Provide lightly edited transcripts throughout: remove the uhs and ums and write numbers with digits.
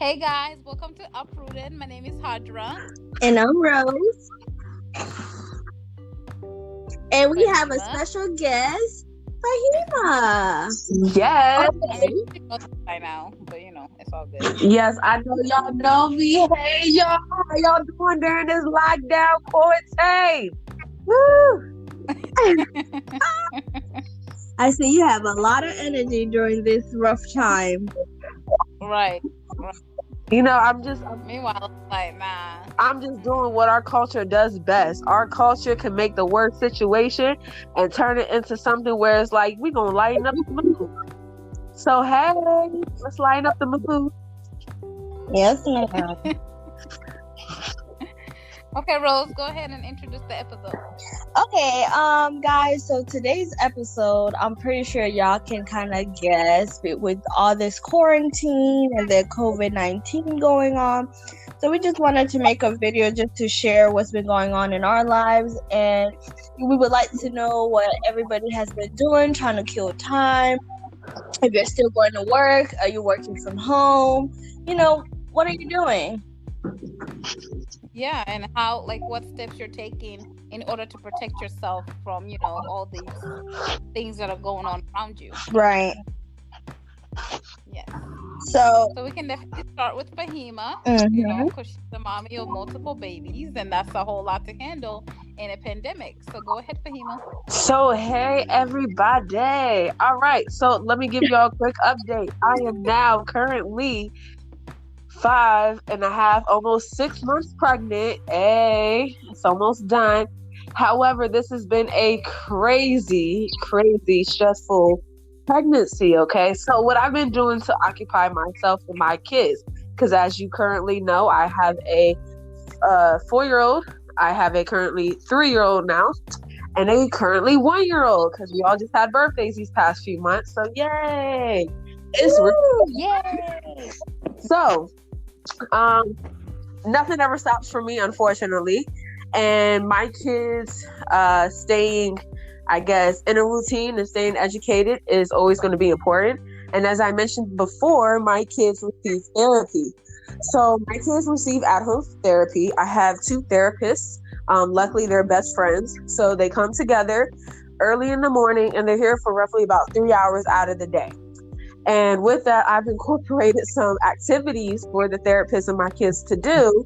Hey guys, welcome to Uprooted. My name is Hadra. And I'm Rose. And we have a Fahima. special guest, Fahima. Yes. By now, but it's all good. Yes, I know y'all know me. Hey, y'all. How y'all doing during this lockdown quarantine? Woo! I see you have a lot of energy during this rough time. Right. Meanwhile, I'm just doing what our culture does best. Our culture can make the worst situation and turn it into something where it's like, we're going to lighten up the mood. So, hey, let's lighten up the mood. Yes, ma'am. Okay, Rose, go ahead and introduce the episode. Okay, guys, so today's episode, I'm pretty sure y'all can kind of guess with all this quarantine and the COVID-19 going on. So we just wanted to make a video just to share what's been going on in our lives, and we would like to know what everybody has been doing, trying to kill time. If you're still going to work, are you working from home? What are you doing? Yeah, and how, what steps you're taking in order to protect yourself from, all these things that are going on around you. Right. Yeah. So we can definitely start with Fahima, mhm. because she's the mommy of multiple babies, and that's a whole lot to handle in a pandemic. So go ahead, Fahima. So, hey, everybody. All right. So, let me give y'all a quick update. I am now currently 5.5, almost 6 months pregnant. Hey, it's almost done. However, this has been a crazy, stressful pregnancy. Okay. So what I've been doing to occupy myself and my kids, because as you currently know, I have a 4-year-old. I have a currently 3-year-old now, and a currently 1-year-old, because we all just had birthdays these past few months. So yay. Yay. So, nothing ever stops for me, unfortunately. And my kids staying, I guess, in a routine and staying educated is always going to be important. And as I mentioned before, my kids receive therapy. So my kids receive at-home therapy. I have 2 therapists. Luckily, they're best friends. So they come together early in the morning, and they're here for roughly about 3 hours out of the day. And with that, I've incorporated some activities for the therapist and my kids to do.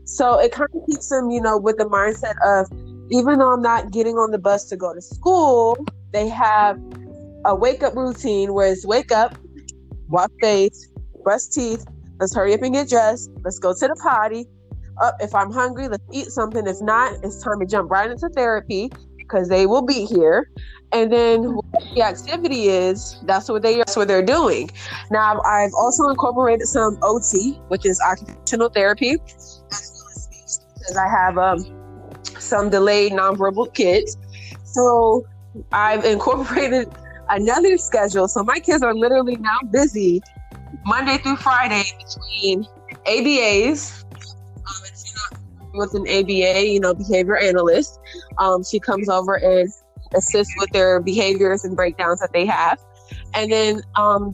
So it kind of keeps them, with the mindset of, even though I'm not getting on the bus to go to school, they have a wake-up routine where it's wake up, wash face, brush teeth, let's hurry up and get dressed, let's go to the potty. If I'm hungry, let's eat something. If not, it's time to jump right into therapy, because they will be here. And then what the activity is, that's what they're doing. Now, I've also incorporated some OT, which is occupational therapy, because I have some delayed nonverbal kids. So I've incorporated another schedule. So my kids are literally now busy Monday through Friday between ABAs. If you're not with an ABA, behavior analyst, she comes over and assists with their behaviors and breakdowns that they have. And then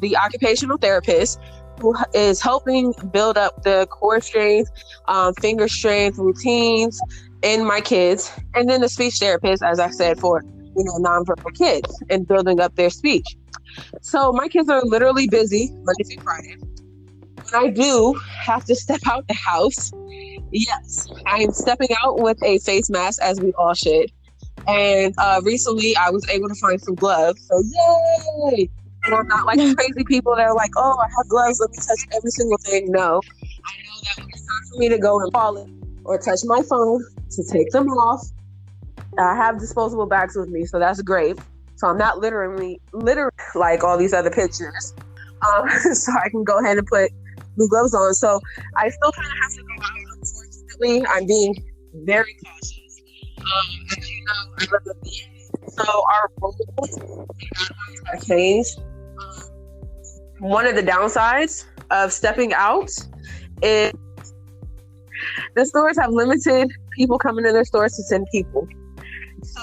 the occupational therapist, who is helping build up the core strength, finger strength, routines in my kids. And then the speech therapist, as I said, for nonverbal kids and building up their speech. So my kids are literally busy Monday through Friday. When I do have to step out the house, yes, I'm stepping out with a face mask, as we all should. And recently I was able to find some gloves. So yay! And I'm not like crazy people that are like, oh, I have gloves, let me touch every single thing. No. I know that when it's time for me to go and call it or touch my phone, to take them off. I have disposable bags with me, so that's great. So I'm not literally like all these other pictures. So I can go ahead and put new gloves on. So I still kind of have to go out, unfortunately. I'm being very cautious. As you know, I live with the so our rules have changed. One of the downsides of stepping out is the stores have limited people coming in their stores to 10 people. So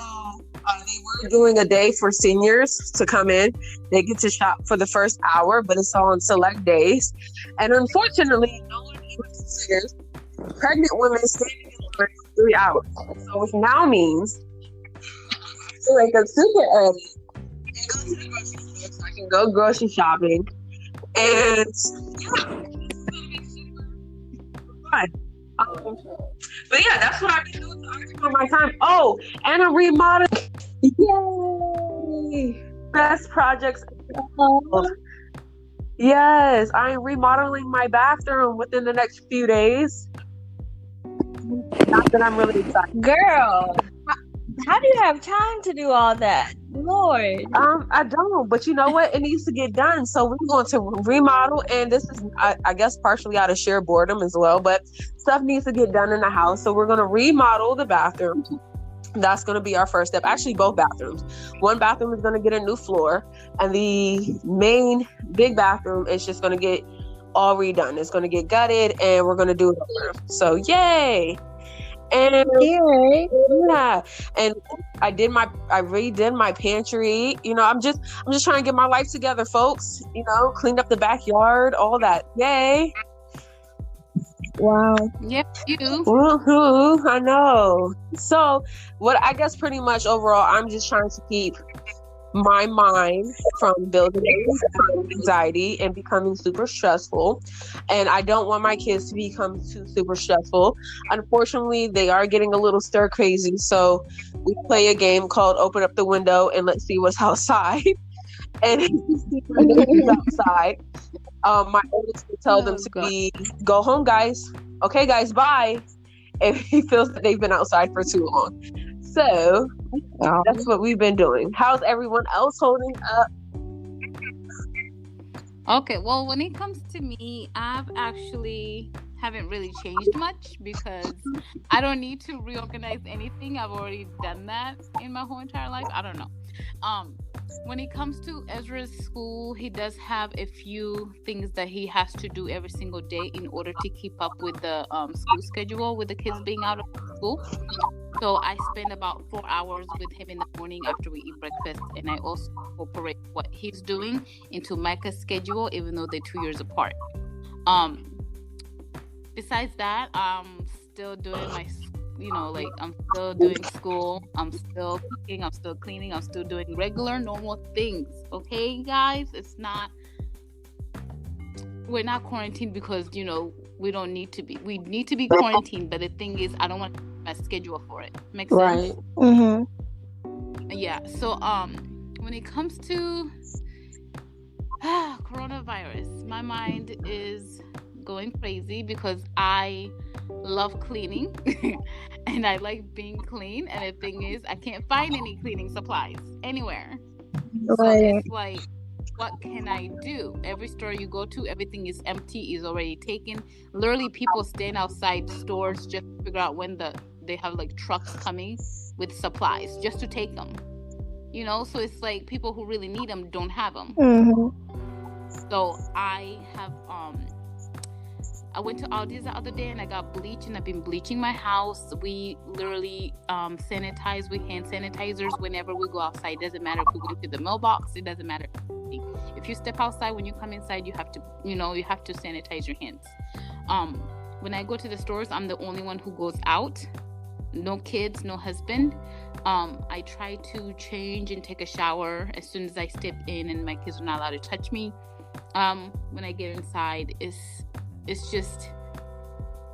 they we're doing a day for seniors to come in. They get to shop for the first hour, but it's on select days. And unfortunately, no one even considers pregnant women standing in line for 3 hours. So which now means to wake up super early and go to the grocery store so I can go grocery shopping. And yeah, it's gonna be super fun. But yeah, that's what I've been doing to occupy my time. Oh, and I'm remodeling. Yay! Best projects. Yes, I'm remodeling my bathroom within the next few days. Not that I'm really excited. Girl, how do you have time to do all that? Lord. I don't, but you know what? It needs to get done. So we're going to remodel, and this is, I guess, partially out of sheer boredom as well. But stuff needs to get done in the house, so we're going to remodel the bathroom. That's going to be our first step. Actually, both bathrooms. One bathroom is going to get a new floor, and the main big bathroom is just going to get all redone. It's going to get gutted, and we're going to do it over. So yay! And yeah, and I redid my pantry. You know, I'm just trying to get my life together, folks. You know, cleaned up the backyard, all that. Yay! Wow. Yep, you. Woohoo! I know. So, what I guess pretty much overall, I'm just trying to keep my mind from building anxiety and becoming super stressful. And I don't want my kids to become too super stressful. Unfortunately, they are getting a little stir crazy. So we play a game called Open Up the Window and Let's See What's Outside. And he's outside. My oldest will tell them to go home, guys. Okay, guys, bye. If he feels that they've been outside for too long. So that's what we've been doing. How's everyone else holding up? Okay, well, when it comes to me, I've actually haven't really changed much because I don't need to reorganize anything. I've already done that in my whole entire life. I don't know. When it comes to Ezra's school, he does have a few things that he has to do every single day in order to keep up with the school schedule with the kids being out of school. So I spend about 4 hours with him in the morning after we eat breakfast, and I also incorporate what he's doing into Micah's schedule, even though they're 2 years apart. Besides that, I'm still doing my, I'm still doing school. I'm still cooking. I'm still cleaning. I'm still doing regular, normal things. Okay, guys? We're not quarantined because, we don't need to be. We need to be quarantined, but the thing is, I don't want my schedule for it. Makes sense? Right. Mm-hmm. Yeah. So, when it comes to coronavirus, my mind is going crazy because I love cleaning and I like being clean, and the thing is, I can't find any cleaning supplies anywhere. Right. So it's like, what can I do? Every store you go to, everything is empty, is already taken. Literally, people stand outside stores just to figure out when they have like trucks coming with supplies just to take them. So it's like people who really need them don't have them. Mm-hmm. So I have I went to Aldi's the other day and I got bleach, and I've been bleaching my house. We literally sanitize with hand sanitizers whenever we go outside. It doesn't matter if we go to the mailbox. It doesn't matter. If you step outside, when you come inside, you have to sanitize your hands. When I go to the stores, I'm the only one who goes out. No kids, no husband. I try to change and take a shower as soon as I step in, and my kids are not allowed to touch me. When I get inside, it's just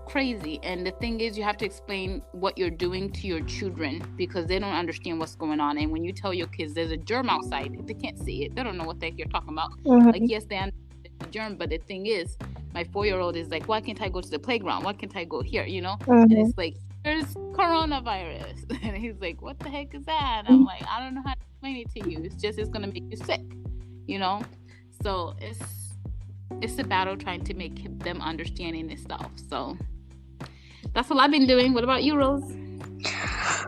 crazy. And the thing is, you have to explain what you're doing to your children because they don't understand what's going on. And when you tell your kids there's a germ outside, they can't see it. They don't know what the heck you're talking about. Mm-hmm. Like, yes, they understand the germ, but the thing is, my 4-year-old is like, why can't I go to the playground? Why can't I go here? Mm-hmm. And it's like, there's coronavirus. And he's like, what the heck is that? And I'm like, I don't know how to explain it to you. It's going to make you sick, So it's a battle trying to make them understanding this stuff. So that's what I've been doing. What about you, Rose?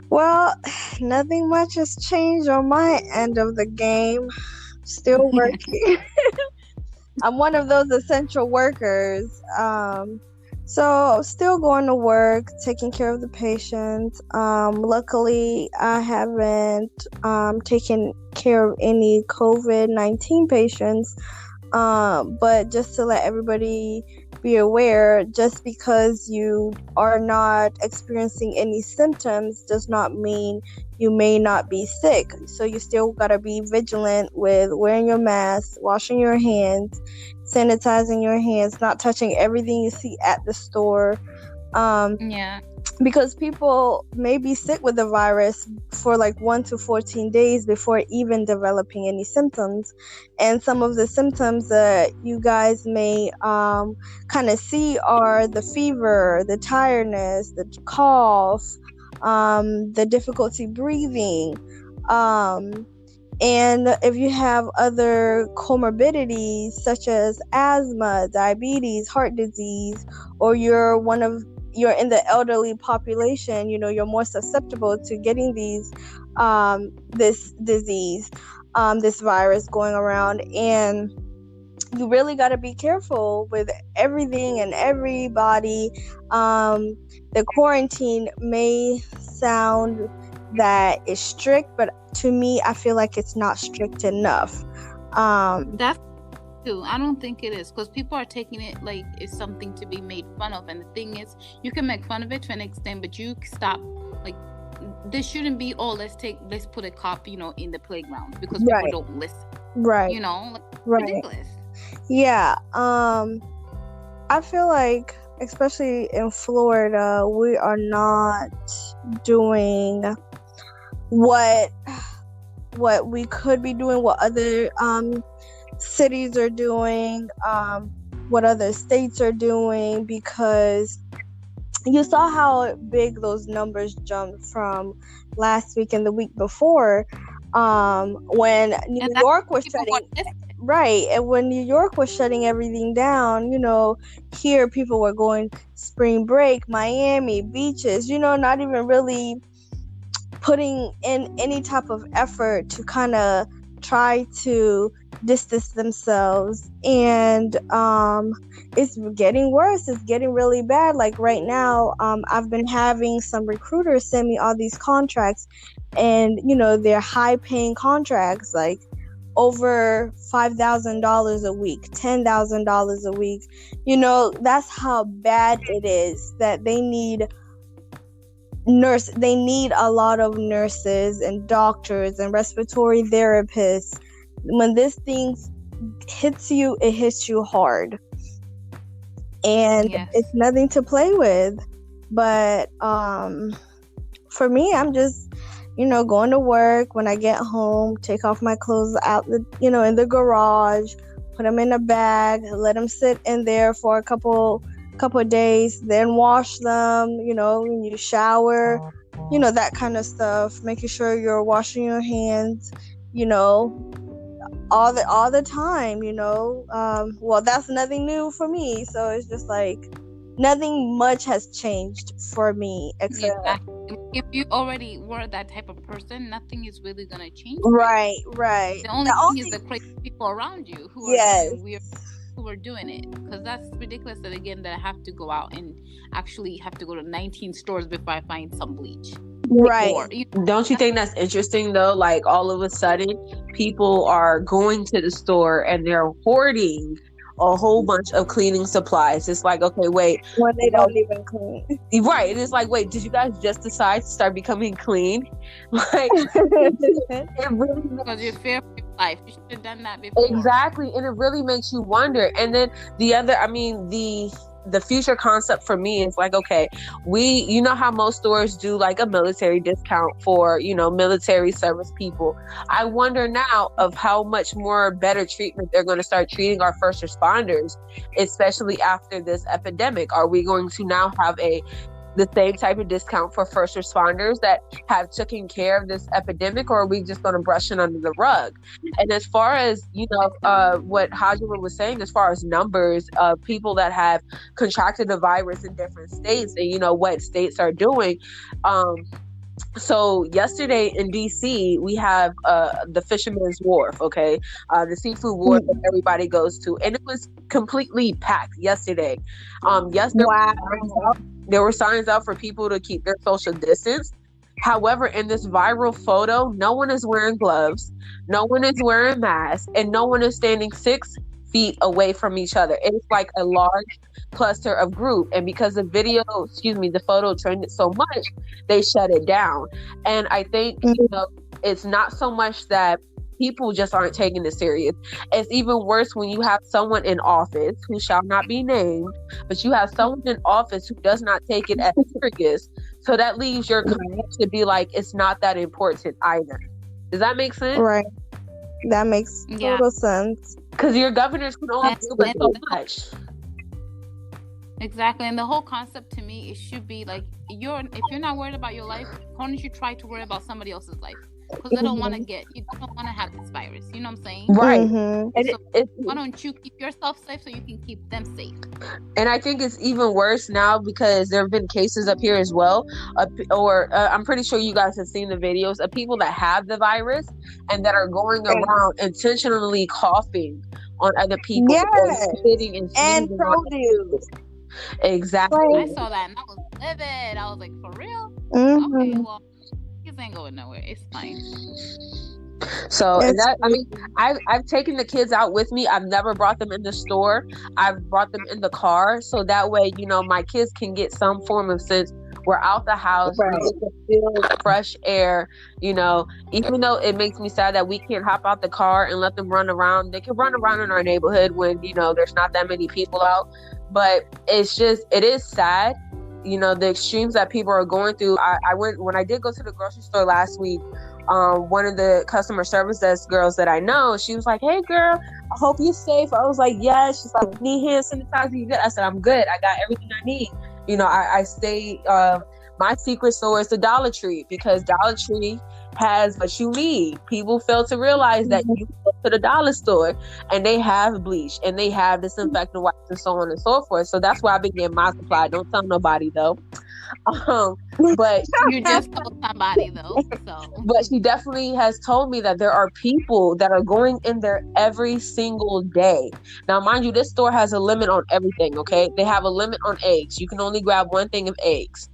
Well, nothing much has changed on my end of the game. Still working. I'm one of those essential workers. So still going to work, taking care of the patients. Luckily, I haven't taken care of any COVID-19 patients. But just to let everybody be aware, just because you are not experiencing any symptoms does not mean you may not be sick. So you still gotta be vigilant with wearing your mask, washing your hands, sanitizing your hands, not touching everything you see at the store. Yeah. Because people may be sick with the virus for like 1 to 14 days before even developing any symptoms. And some of the symptoms that you guys may kind of see are the fever, the tiredness, the cough, the difficulty breathing. And if you have other comorbidities such as asthma, diabetes, heart disease, or you're in the elderly population, you're more susceptible to getting this disease, this virus going around. And you really got to be careful with everything and everybody. The quarantine may sound that it's strict, but to me, I feel like it's not strict enough. That's too. I don't think it is, because people are taking it like it's something to be made fun of. And the thing is, you can make fun of it to an extent, but you stop. Like, this shouldn't be, let's put a cop, in the playground, because people Right. don't listen. Right. Right. Ridiculous. Yeah. I feel like, especially in Florida, we are not doing what we could be doing, what other cities are doing, what other states are doing, because you saw how big those numbers jumped from last week and the week before, when New York was shutting. Right, and when New York was shutting everything down, here people were going spring break, Miami, beaches, not even really putting in any type of effort to kind of try to distance themselves. And it's getting worse. It's getting really bad. Like right now, I've been having some recruiters send me all these contracts, and they're high paying contracts, like over $5,000 a week, $10,000 a week. That's how bad it is, that they need a lot of nurses and doctors and respiratory therapists. When this thing hits you, it hits you hard, and Yes. it's nothing to play with. But for me, I'm just going to work. When I get home, take off my clothes out in the garage, put them in a bag, let them sit in there for a couple of days, then wash them, when you shower, that kind of stuff, making sure you're washing your hands, all the time, well, that's nothing new for me. So it's just like nothing much has changed for me, except if you already were that type of person, nothing is really gonna change. Right. The only thing is the crazy people around you who are doing weird, who are doing it, because that's ridiculous. That again, that I have to go out and actually have to go to 19 stores before I find some bleach. Right. Don't you think that's interesting though? Like all of a sudden, people are going to the store and they're hoarding a whole bunch of cleaning supplies. It's like, okay, wait. When they don't even clean. Right. And it's like, wait, did you guys just decide to start becoming clean? Like, it really because you're fear for your life. You should have done that before. Exactly. And it really makes you wonder. And then the future concept for me is like, okay, how most stores do like a military discount for, military service people. I wonder now of how much more better treatment they're going to start treating our first responders, especially after this epidemic. Are we going to now have the same type of discount for first responders that have taken care of this epidemic, or are we just going to brush it under the rug? And as far as, what Hajima was saying, as far as numbers of people that have contracted the virus in different states and, what states are doing, So yesterday in DC, we have the Fisherman's Wharf, okay, the seafood wharf that everybody goes to, and it was completely packed yesterday. Yes, Wow. there were signs out for people to keep their social distance. However, in this viral photo, no one is wearing gloves, no one is wearing masks, and no one is standing 6 feet away from each other. It's like a large cluster of group, and because the photo trended so much, they shut it down. And I think it's not so much that people just aren't taking it serious. It's even worse when you have someone in office who shall not be named, but you have someone in office who does not take it as serious. So that leaves your comment to be like, it's not that important either. Does that make sense? Right. That makes total sense. Because your governors can only do but so much. Exactly. And the whole concept to me, it should be like, if you're not worried about your life, why don't you try to worry about somebody else's life? Because you don't want to have this virus. You know what I'm saying? Right. So why don't you keep yourself safe so you can keep them safe? And I think it's even worse now because there have been cases up here as well. I'm pretty sure you guys have seen the videos of people that have the virus and that are going around intentionally coughing on other people. Yes. Spitting and produce. Exactly. I saw that and I was livid. I was like, for real? Okay, well, kids ain't going nowhere. It's fine. So I've taken the kids out with me. I've never brought them in the store. I've brought them in the car, so that way, my kids can get some form of sense. We're out the house. Right. We can feel fresh air. Even though it makes me sad that we can't hop out the car and let them run around. They can run around in our neighborhood when there's not that many people out. But it is sad. The extremes that people are going through. When I did go to the grocery store last week. One of the customer service desk girls that I know, she was like, "Hey girl, I hope you're safe." I was like, "Yeah." She's like, "Need hand sanitizer? You good?" I said, "I'm good. I got everything I need." I stay. My secret store is the Dollar Tree because Dollar Tree has what you need. People fail to realize that you go to the dollar store and they have bleach and they have disinfectant wipes and so on and so forth. So that's why I've been getting my supply. Don't tell nobody though. But you just told somebody though. So. But she definitely has told me that there are people that are going in there every single day. Now, mind you, this store has a limit on everything. Okay, they have a limit on eggs. You can only grab one thing of eggs.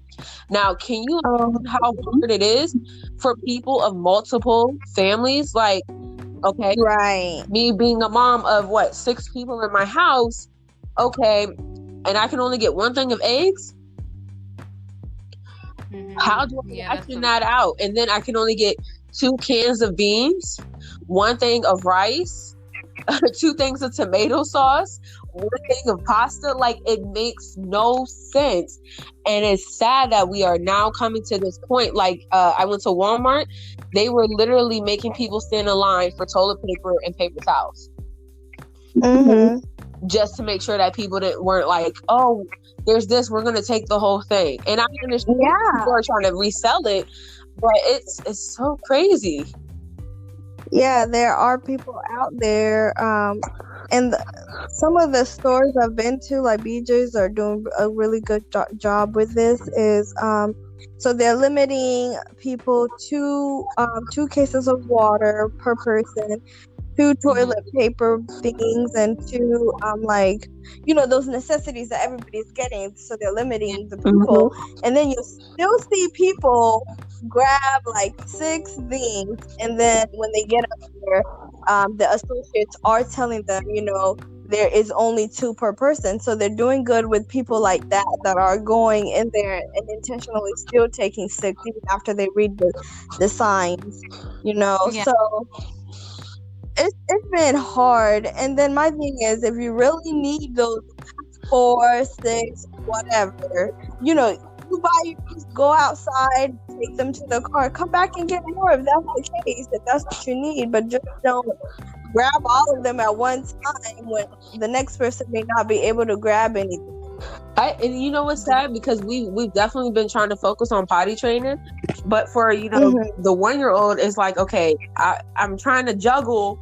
Now, can you imagine how hard it is for people of multiple families? Like, okay, right? Me being a mom of 6 people in my house, okay, and I can only get one thing of eggs. How do I ration that out? And then I can only get 2 cans of beans, 1 thing of rice, 2 things of tomato sauce, 1 thing of pasta. Like, it makes no sense. And it's sad that we are now coming to this point. Like, I went to Walmart. They were literally making people stand in line for toilet paper and paper towels. Just to make sure that people weren't like, oh, there's this, we're going to take the whole thing. And I understand people are trying to resell it, but it's so crazy. Yeah, there are people out there. And some of the stores I've been to, like BJ's, are doing a really good job with this. So they're limiting people to 2 cases of water per person, 2 toilet paper things, and 2 those necessities that everybody's getting. So they're limiting the people, and then you'll still see people grab 6 things, and then when they get up there, the associates are telling them, there is only 2 per person. So they're doing good with people like that are going in there and intentionally still taking 6 even after they read the signs, So it's been hard. And then my thing is, if you really need those 4, 6, whatever, you buy yours, go outside, take them to the car, come back and get more if that's the case, if that's what you need. But just don't grab all of them at one time when the next person may not be able to grab anything. And you know what's sad? Because we've definitely been trying to focus on potty training, but for the 1-year-old, it's like, okay, I'm trying to juggle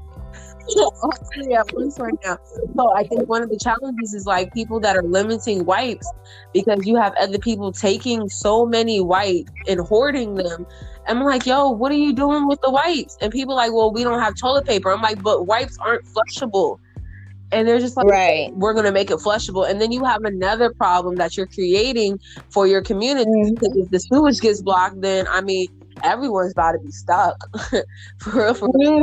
All three at once right now. So I think one of the challenges is like people that are limiting wipes because you have other people taking so many wipes and hoarding them. I'm like, yo, what are you doing with the wipes? And people are like, well, we don't have toilet paper. I'm like, but wipes aren't flushable. And they're just like, Right. we're going to make it flushable. And then you have another problem that you're creating for your community. Because if the sewage gets blocked, then, I mean, everyone's about to be stuck. For real, for real.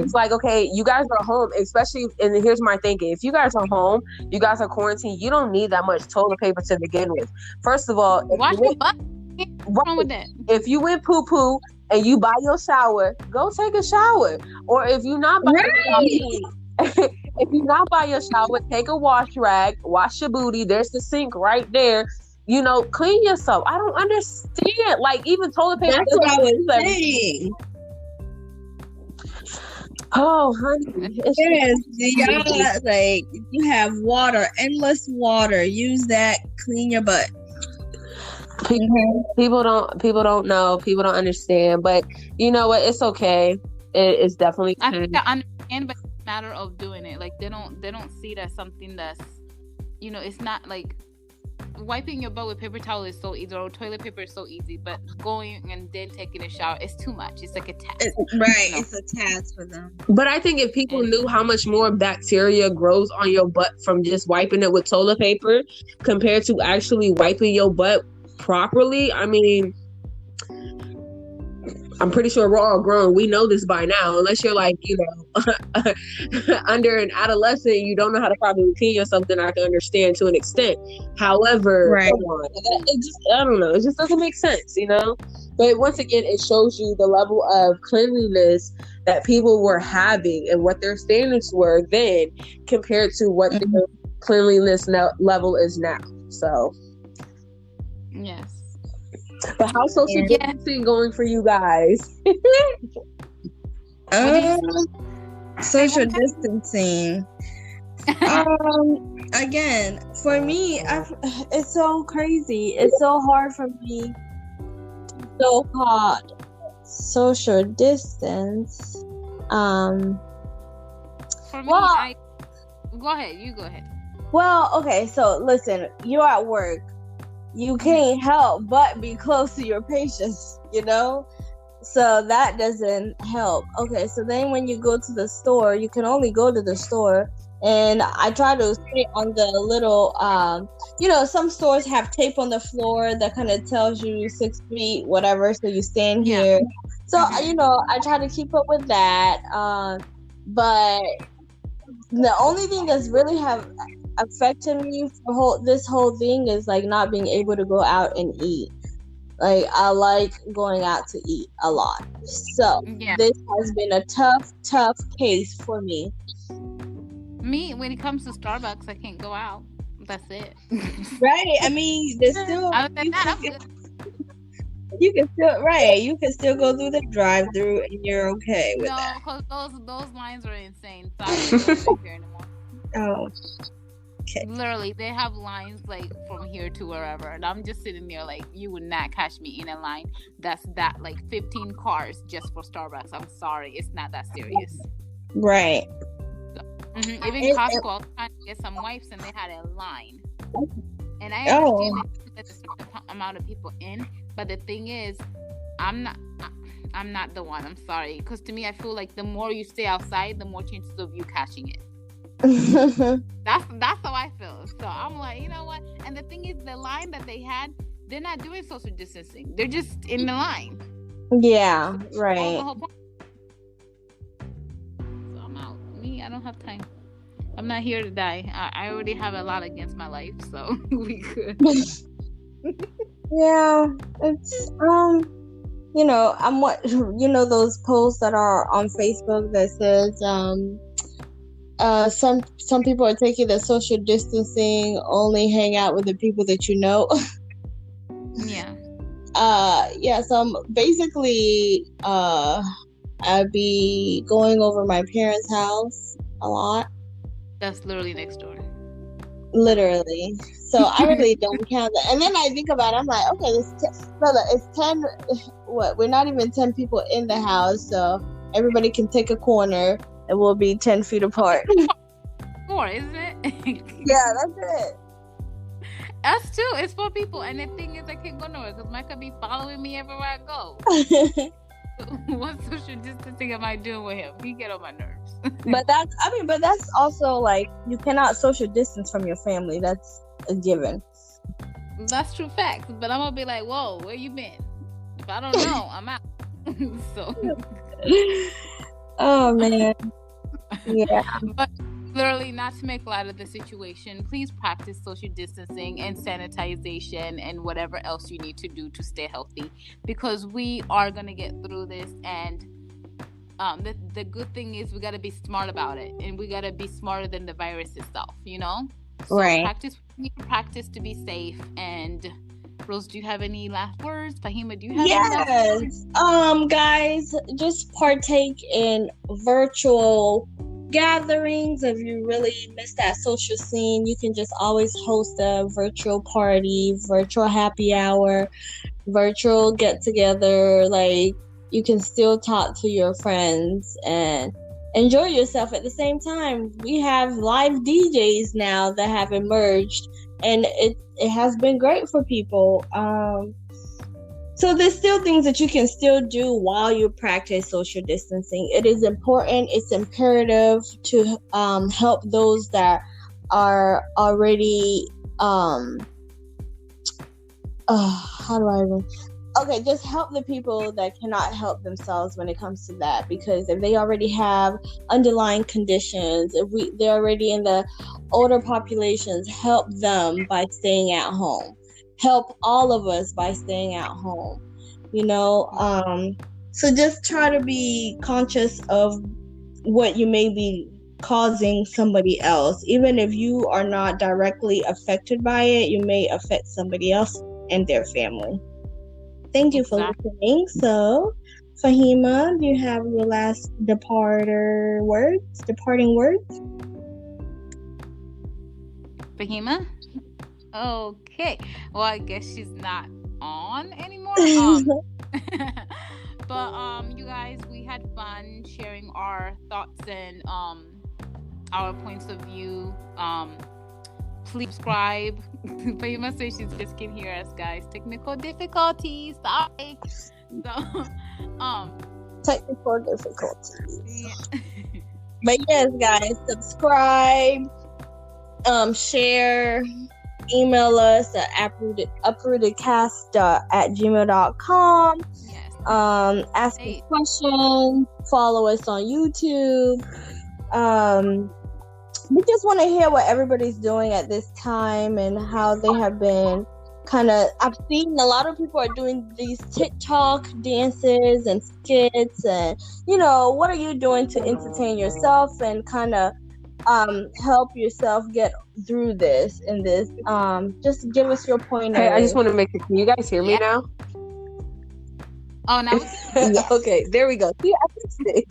It's like, okay, you guys are home, especially, and here's my thinking. If you guys are home, you guys are quarantined, you don't need that much toilet paper to begin with. First of all, Wash your butt. What's wrong with that? if you went poo-poo and you buy your shower, go take a shower. Or if you not buy if you not buy your shower, take a wash rag, wash your booty. There's the sink right there. You know, clean yourself. I don't understand. Like, even toilet paper. That's what I was saying. Oh, honey. Yes, y'all, like, you have water, endless water. Use that. Clean your butt. People don't know. People don't understand. But you know what? It's okay. It's definitely. I think I understand, but it's a matter of doing it. Like they don't see it as something that's, you know, it's not like wiping your butt with paper towel is so easy, or toilet paper is so easy. But going and then taking a shower is too much. It's like a task. Right, you know? it's a task for them. But I think if people knew how much more bacteria grows on your butt from just wiping it with toilet paper compared to actually wiping your butt properly, I mean, I'm pretty sure we're all grown. We know this by now, unless you're like, you know, under an adolescent, you don't know how to properly clean yourself, then I can understand to an extent. However, Right. come on, I don't know. It just doesn't make sense, you know? But once again, it shows you the level of cleanliness that people were having and what their standards were then compared to what their cleanliness level is now. So, Yes. but how's social distancing going for you guys? Social distancing. Again, for me, it's so crazy. It's so hard for me. So-called social distance. For me, Well- go ahead. You go ahead. Well, okay, so listen, you're at work. You can't help but be close to your patients, you know? So that doesn't help. Okay, so then when you go to the store, you can only go to the store. And I try to sit on the little, you know, some stores have tape on the floor that kind of tells you 6 feet, whatever. So you stand here. So, you know, I try to keep up with that. But the only thing that's really affected me for this whole thing is like not being able to go out and eat. Like, I like going out to eat a lot. So this has been a tough case for me. Me, when it comes to Starbucks, I can't go out. That's it. Right? I mean, there's still Other than that, I'm good. you can still go through the drive-through and you're okay with that. No, because those lines are insane. So I don't go here anymore. Oh, okay. Literally, they have lines like from here to wherever, and I'm just sitting there like, you would not catch me in a line that's like 15 cars just for Starbucks. I'm sorry, it's not that serious. Right. Even Costco, I was trying to get some wipes, and they had a line. And I understand that there's a certain amount of people in, but the thing is, I'm not the one. I'm sorry, because to me, I feel like the more you stay outside, the more chances of you catching it. That's how I feel. So I'm like, you know what? And the thing is, the line that they had, they're not doing social distancing. They're just in the line. Yeah, So right. I'm out. Me, I don't have time. I'm not here to die. I already have a lot against my life, so we could. Yeah, it's you know, I'm what you know those posts that are on Facebook that says some people are taking the social distancing, only hang out with the people that you know. Yeah. Yeah, so I'm basically I'd be going over my parents' house a lot. That's literally next door. Literally. So I really don't count that. And then I think about it, I'm like, okay, it's 10, what? We're not even 10 people in the house, so everybody can take a corner. It will be 10 feet apart. 4, isn't it? Yeah, that's it. Us too. It's 4 people, and the thing is, I can't go nowhere because Mike could be following me everywhere I go. What social distancing am I doing with him? He get on my nerves. But that's also like, you cannot social distance from your family. That's a given. That's true facts. But I'm gonna be like, whoa, where you been? If I don't know, I'm out. So. Oh man. Yeah. But literally, not to make light of the situation, please practice social distancing and sanitization and whatever else you need to do to stay healthy, because we are going to get through this. And the good thing is we got to be smart about it, and we got to be smarter than the virus itself, you know? So right. Practice to be safe. And Rose, do you have any last words? Fahima, do you have any last words? Guys, just partake in virtual gatherings. If you really miss that social scene, you can just always host a virtual party, virtual happy hour, virtual get together. Like, you can still talk to your friends and enjoy yourself at the same time. We have live DJs now that have emerged, and it has been great for people. So there's still things that you can still do while you practice social distancing. It is important. It's imperative to help those that are already just help the people that cannot help themselves when it comes to that. Because if they already have underlying conditions, if they're already in the older populations, help them by staying at home. Help all of us by staying at home, you know. So just try to be conscious of what you may be causing somebody else. Even if you are not directly affected by it, you may affect somebody else and their family. Thank you for listening. So, Fahima, do you have your last departing words? Fahima? Okay. Well, I guess she's not on anymore. But you guys, we had fun sharing our thoughts and our points of view. Please subscribe. Fahima says she just can hear us, guys. Technical difficulties. Sorry. So technical difficulties. Yeah. But yes, guys, subscribe, share. Email us at uprootedcast@gmail.com. Yes. Ask us questions. Follow us on YouTube. We just want to hear what everybody's doing at this time and how they have been I've seen a lot of people are doing these TikTok dances and skits, and what are you doing to entertain yourself and help yourself get through this and this. Just give us your point. Hey, I just want to make it. Can you guys hear me now? Oh, now. Yes. Okay, there we go. See, I fixed it.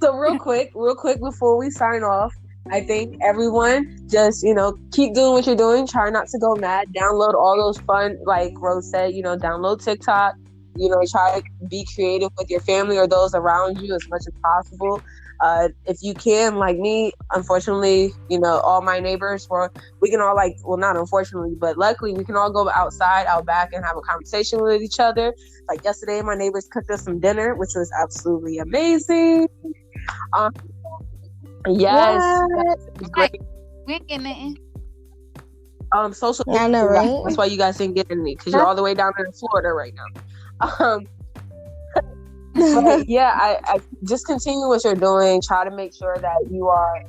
So real quick before we sign off, I think everyone just, keep doing what you're doing. Try not to go mad. Download all those fun, like Rose said, download TikTok. Try to be creative with your family or those around you as much as possible. If you can, like me, unfortunately, all my neighbors we can all not unfortunately, but luckily we can all go outside, out back and have a conversation with each other. Like yesterday, my neighbors cooked us some dinner, which was absolutely amazing. Yes. Great. We're getting it. Social. I know, right? That's why you guys didn't get any, because you're all the way down in Florida right now. But yeah, I just continue what you're doing. Try to make sure that you are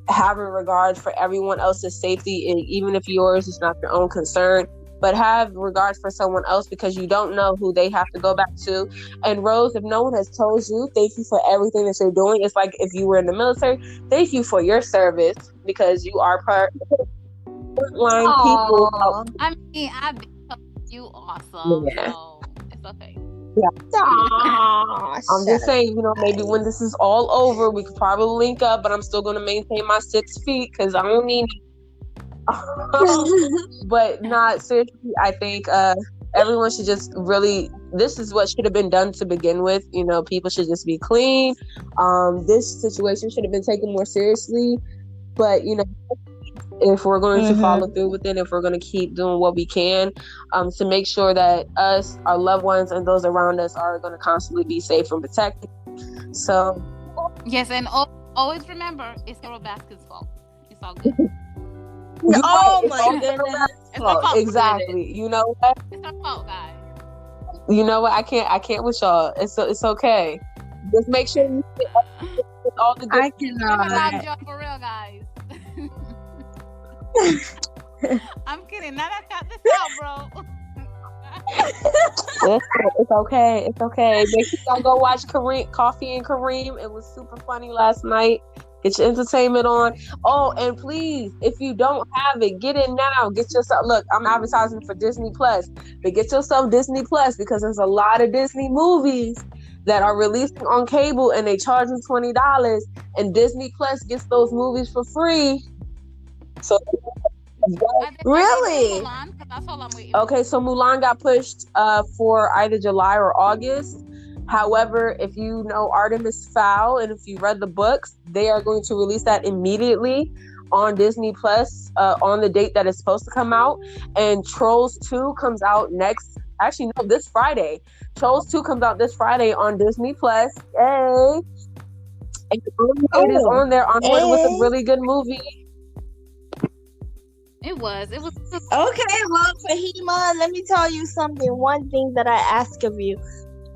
having regard for everyone else's safety, and even if yours is not your own concern, but have regard for someone else, because you don't know who they have to go back to. And Rose, if no one has told you, thank you for everything that you're doing. It's like if you were in the military, thank you for your service, because you are part of the frontline people. I mean, I've been you awesome, Yeah. so it's okay. Yeah. I'm just saying, maybe when this is all over, we could probably link up, but I'm still going to maintain my 6 feet because I don't need it. But not seriously, I think everyone should just really this is what should have been done to begin with. People should just be clean. This situation should have been taken more seriously. But, if we're going to follow through with it, if we're going to keep doing what we can to make sure that us, our loved ones, and those around us are going to constantly be safe and protected. So, yes, and always remember, it's Carol Baskin's fault. It's all good. Oh my goodness! It's her fault. Exactly. You know what? It's her fault, guys. You know what? I can't with y'all. It's okay. Just make sure you get all the good. I cannot. For real, guys. I'm kidding. Now that cut this out, bro. It's okay. It's okay. Make sure y'all go watch Coffee and Kareem. It was super funny last night. Get your entertainment on. Oh, and please, if you don't have it, get it now. Get yourself. Look, I'm advertising for Disney Plus, but get yourself Disney Plus because there's a lot of Disney movies that are releasing on cable and they charge you $20, and Disney Plus gets those movies for free. So. Really? Mulan, 'cause that's all I'm waiting Okay, so Mulan got pushed for either July or August. However, if you know Artemis Fowl and if you read the books, they are going to release that immediately on Disney Plus on the date that it's supposed to come out. And Trolls 2 comes out this Friday. Trolls 2 comes out this Friday on Disney Plus. Yay! And it is on there. On one with a really good movie. It was. Okay, well, Fahima, let me tell you something. One thing that I ask of you.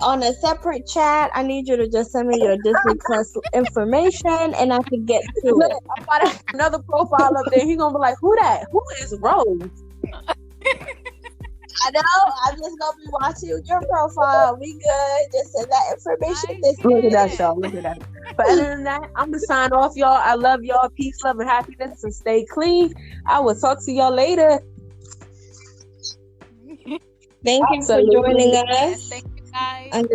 On a separate chat, I need you to just send me your Disney Plus information and I can get to it. I'm about to have another profile up there. He's going to be like, who that? Who is Rose? I know. I'm just going to be watching your profile. We good. Just send that information. Look at that, y'all. Look at that. But other than that, I'm going to sign off, y'all. I love y'all. Peace, love, and happiness. And stay clean. I will talk to y'all later. Thank you for joining us. Thank you, guys.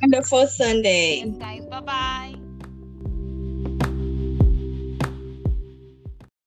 Wonderful Sunday. Yes, guys. Bye-bye.